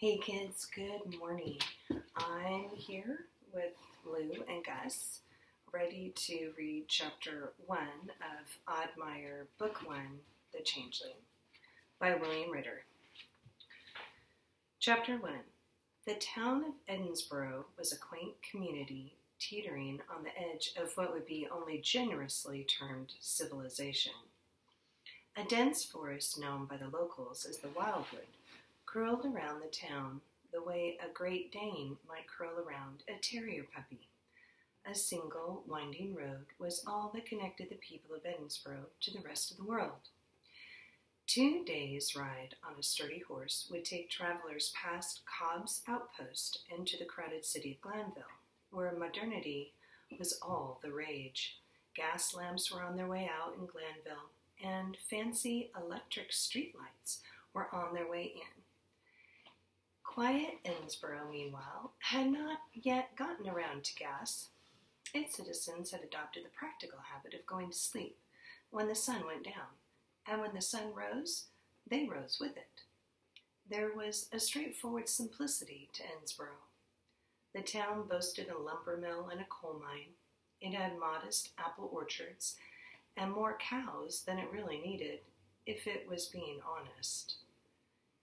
Hey kids, good morning. I'm here with Lou and Gus, ready to read Chapter 1 of Oddmire, Book 1, The Changeling, by William Ritter. Chapter 1. The town of Edinburgh was a quaint community teetering on the edge of what would be only generously termed civilization. A dense forest known by the locals as the Wildwood curled around the town the way a Great Dane might curl around a terrier puppy. A single, winding road was all that connected the people of Edinburgh to the rest of the world. 2 days' ride on a sturdy horse would take travelers past Cobb's outpost and to the crowded city of Glanville, where modernity was all the rage. Gas lamps were on their way out in Glanville, and fancy electric streetlights were on their way in. Quiet Edinburgh, meanwhile, had not yet gotten around to gas. Its citizens had adopted the practical habit of going to sleep when the sun went down, and when the sun rose, they rose with it. There was a straightforward simplicity to Edinburgh. The town boasted a lumber mill and a coal mine. It had modest apple orchards and more cows than it really needed, if it was being honest.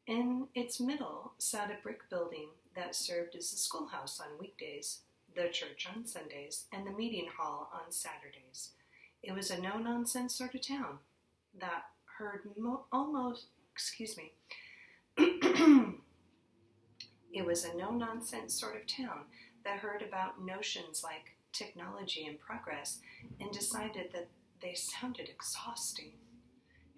In its middle sat a brick building that served as the schoolhouse on weekdays, the church on Sundays, and the meeting hall on Saturdays. It was a no-nonsense sort of town that heard It was a no-nonsense sort of town that heard about notions like technology and progress and decided that they sounded exhausting.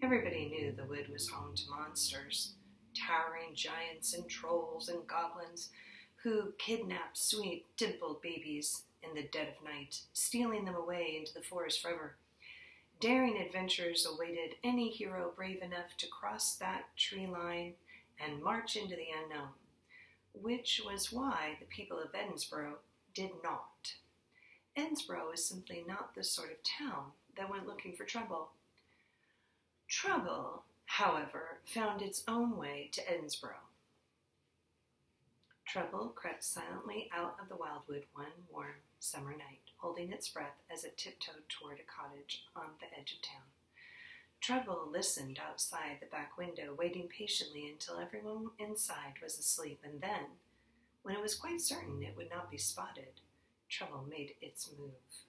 Everybody knew the wood was home to monsters, towering giants and trolls and goblins who kidnapped sweet, dimpled babies in the dead of night, stealing them away into the forest forever. Daring adventures awaited any hero brave enough to cross that tree line and march into the unknown, which was why the people of Edinburgh did not. Edinburgh was simply not the sort of town that went looking for trouble. Trouble, however, found its own way to Edinburgh. Trouble crept silently out of the wildwood one warm summer night, holding its breath as it tiptoed toward a cottage on the edge of town. Trouble listened outside the back window, waiting patiently until everyone inside was asleep, and then, when it was quite certain it would not be spotted, Trouble made its move.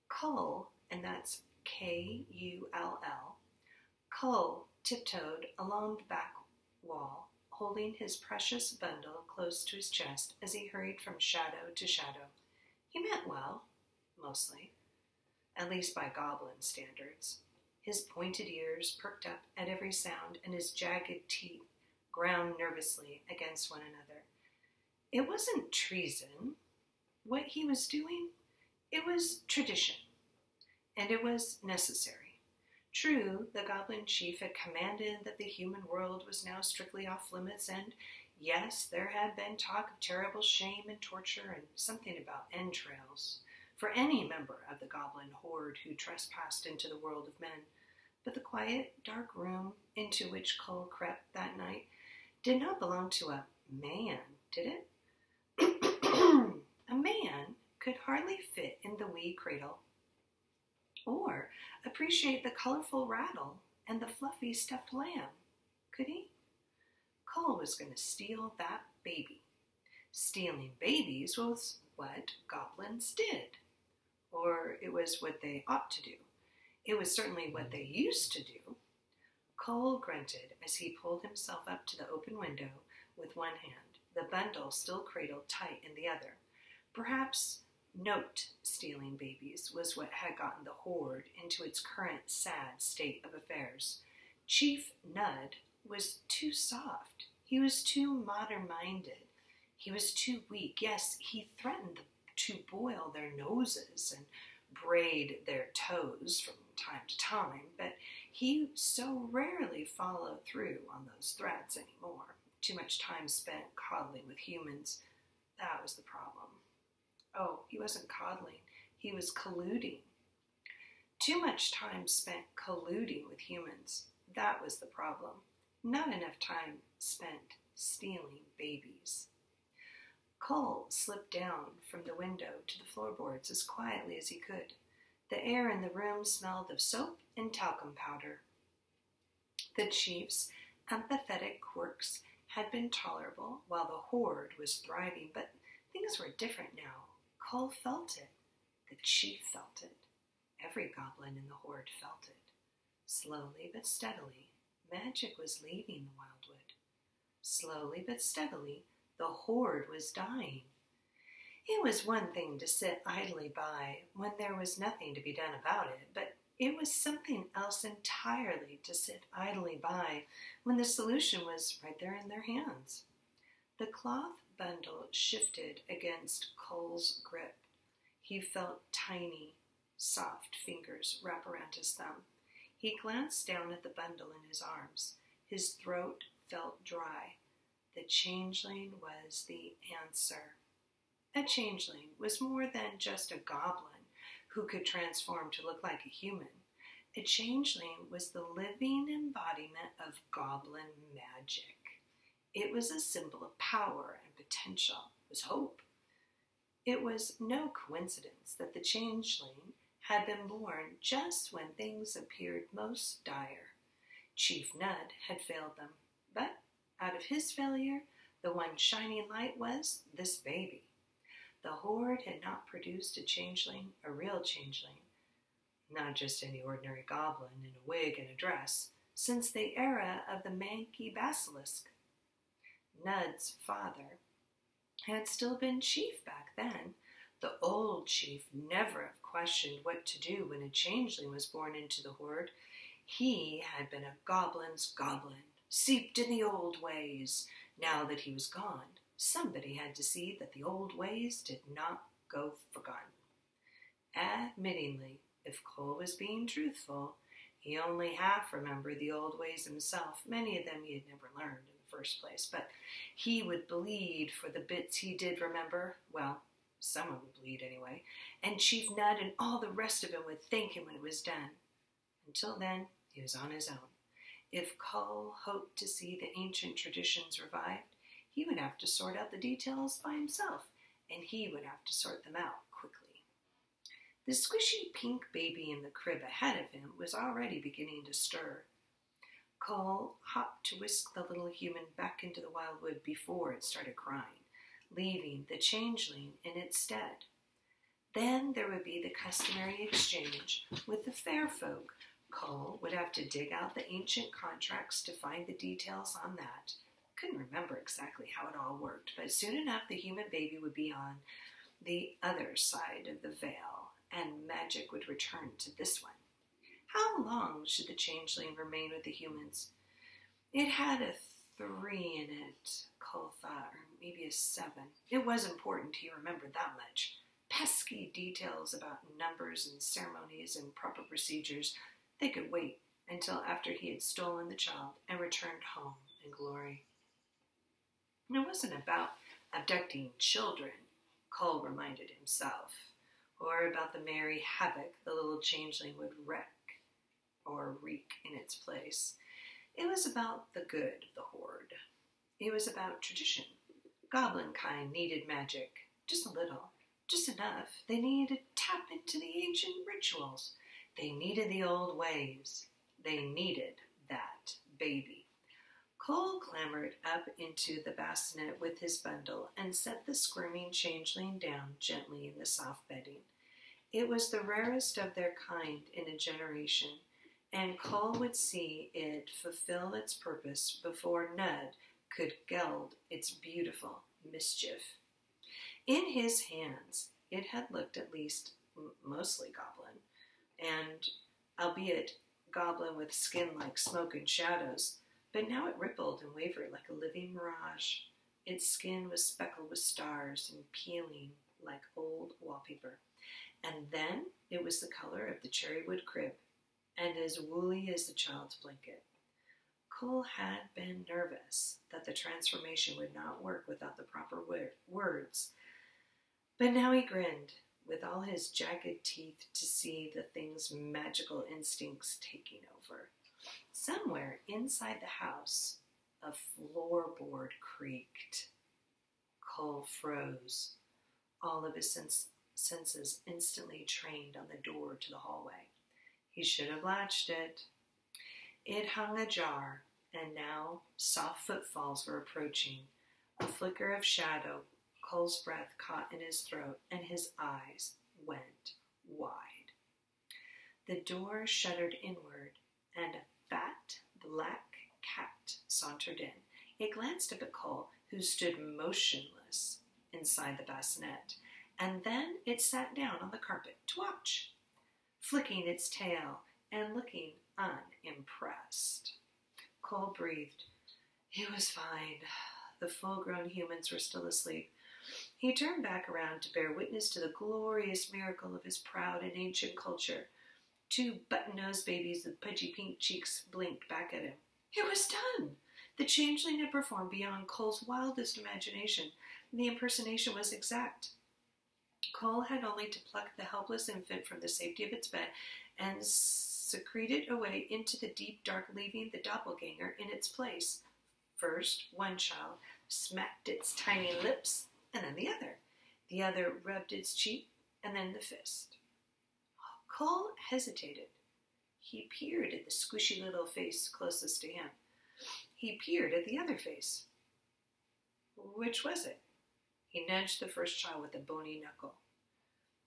Cull, and that's K-U-L-L, Cull tiptoed along the back wall, holding his precious bundle close to his chest as he hurried from shadow to shadow. He meant well, mostly, at least by goblin standards. His pointed ears perked up at every sound, and his jagged teeth ground nervously against one another. It wasn't treason, what he was doing. It was tradition, and it was necessary. True, the goblin chief had commanded that the human world was now strictly off limits, and yes, there had been talk of terrible shame and torture and something about entrails for any member of the goblin horde who trespassed into the world of men. But the quiet, dark room into which Cull crept that night did not belong to a man, did it? A man could hardly fit in the wee cradle, or appreciate the colorful rattle and the fluffy stuffed lamb, could he? Cull was going to steal that baby. Stealing babies was what goblins did, or it was what they ought to do. It was certainly what they used to do. Cull grunted as he pulled himself up to the open window with one hand, the bundle still cradled tight in the other. Perhaps note-stealing babies was what had gotten the horde into its current sad state of affairs. Chief Nud was too soft. He was too modern-minded. He was too weak. Yes, he threatened to boil their noses and braid their toes from time to time, but he so rarely followed through on those threats anymore. Too much time spent coddling with humans. That was the problem. Oh, he wasn't coddling. He was colluding. Too much time spent colluding with humans. That was the problem. Not enough time spent stealing babies. Cole slipped down from the window to the floorboards as quietly as he could. The air in the room smelled of soap and talcum powder. The chief's empathetic quirks had been tolerable while the horde was thriving, but things were different now. Cole felt it. The chief felt it. Every goblin in the horde felt it. Slowly but steadily, magic was leaving the wildwood. Slowly but steadily, the horde was dying. It was one thing to sit idly by when there was nothing to be done about it, but it was something else entirely to sit idly by when the solution was right there in their hands. The cloth bundle shifted against Cole's grip. He felt tiny, soft fingers wrap around his thumb. He glanced down at the bundle in his arms. His throat felt dry. The changeling was the answer. A changeling was more than just a goblin who could transform to look like a human. A changeling was the living embodiment of goblin magic. It was a symbol of power and potential. It was hope. It was no coincidence that the changeling had been born just when things appeared most dire. Chief Nud had failed them, but out of his failure, the one shining light was this baby. The horde had not produced a changeling, a real changeling, not just any ordinary goblin in a wig and a dress, since the era of the manky basilisk. Nud's father had still been chief back then. The old chief never have questioned what to do when a changeling was born into the horde. He had been a goblin's goblin, seeped in the old ways. Now that he was gone, somebody had to see that the old ways did not go forgotten. Admittingly, if Cole was being truthful, he only half remembered the old ways himself. Many of them he had never learned in the first place, but he would bleed for the bits he did remember. Well, someone would bleed anyway, and Chief Nud and all the rest of him would thank him when it was done. Until then, he was on his own. If Cole hoped to see the ancient traditions revived, he would have to sort out the details by himself, and he would have to sort them out quickly. The squishy pink baby in the crib ahead of him was already beginning to stir. Cole hopped to whisk the little human back into the wildwood before it started crying, leaving the changeling in its stead. Then there would be the customary exchange with the fair folk. Cole would have to dig out the ancient contracts to find the details on that. Couldn't remember exactly how it all worked, but soon enough the human baby would be on the other side of the veil, and magic would return to this one. How long should the changeling remain with the humans? It had a 3 in it, Cole thought, or maybe a 7. It was important he remembered that much. Pesky details about numbers and ceremonies and proper procedures, they could wait until after he had stolen the child and returned home in glory. It wasn't about abducting children, Cole reminded himself, or about the merry havoc the little changeling would wreak in its place. It was about the good of the horde. It was about tradition. Goblin kind needed magic, just a little, just enough. They needed to tap into the ancient rituals. They needed the old ways. They needed that baby. Cole clambered up into the bassinet with his bundle and set the squirming changeling down gently in the soft bedding. It was the rarest of their kind in a generation, and Cole would see it fulfill its purpose before Nud could geld its beautiful mischief. In his hands, it had looked at least mostly goblin, and albeit goblin with skin like smoke and shadows, but now it rippled and wavered like a living mirage. Its skin was speckled with stars and peeling like old wallpaper. And then it was the color of the cherrywood crib, and as woolly as the child's blanket. Cole had been nervous that the transformation would not work without the proper words, but now he grinned with all his jagged teeth to see the thing's magical instincts taking over. Somewhere inside the house, A floorboard creaked. Cole froze, all of his senses instantly trained on the door to the hallway. He should have latched it. It hung ajar, and now soft footfalls were approaching. A flicker of shadow, Cole's breath caught in his throat, and his eyes went wide. The door shuddered inward, and a fat black cat sauntered in. It glanced up at Cole, who stood motionless inside the bassinet, and then it sat down on the carpet to watch, flicking its tail and looking unimpressed. Cole breathed. It was fine. The full-grown humans were still asleep. He turned back around to bear witness to the glorious miracle of his proud and ancient culture. 2 button-nosed babies with pudgy pink cheeks blinked back at him. It was done! The changeling had performed beyond Cole's wildest imagination. The impersonation was exact. Cole had only to pluck the helpless infant from the safety of its bed and secrete it away into the deep dark, leaving the doppelganger in its place. First, one child smacked its tiny lips, and then the other. The other rubbed its cheek, and then the fist. Cole hesitated. He peered at the squishy little face closest to him. He peered at the other face. Which was it? He nudged the first child with a bony knuckle.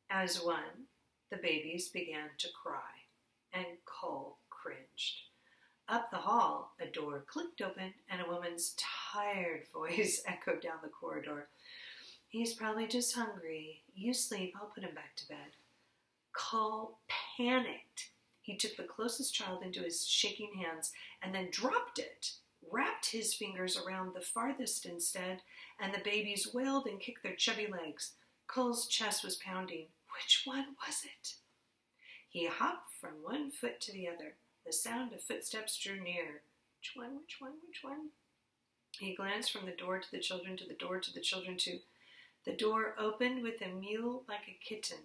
As one, the babies began to cry, and Cole cringed. Up the hall, a door clicked open, and a woman's tired voice echoed down the corridor. He's probably just hungry. You sleep, I'll put him back to bed. Cole panicked. He took the closest child into his shaking hands and then dropped it, wrapped his fingers around the farthest instead, and the babies wailed and kicked their chubby legs. Cole's chest was pounding. Which one was it? He hopped from one foot to the other. The sound of footsteps drew near. Which one, which one, which one? He glanced from the door to the children, to the door, to the children, to... The door opened with a mew like a kitten.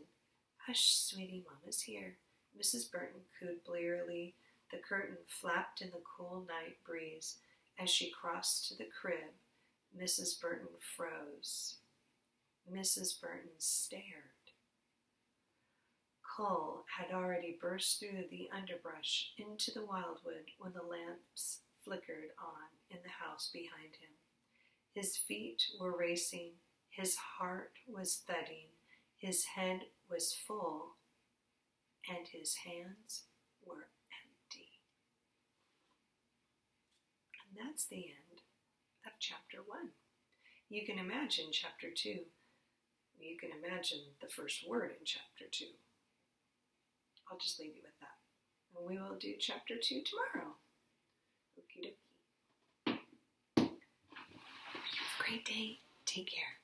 Hush, sweetie, Mama's here. Mrs. Burton cooed blearily. The curtain flapped in the cool night breeze. As she crossed to the crib, Mrs. Burton froze. Mrs. Burton stared. Cole had already burst through the underbrush into the wildwood when the lamps flickered on in the house behind him. His feet were racing, his heart was thudding, his head was full, and his hands were empty. And that's the end of chapter 1. You can imagine chapter 2. You can imagine the first word in chapter 2. I'll just leave you with that. And we will do chapter 2 tomorrow. Okie dokie. Have a great day. Take care.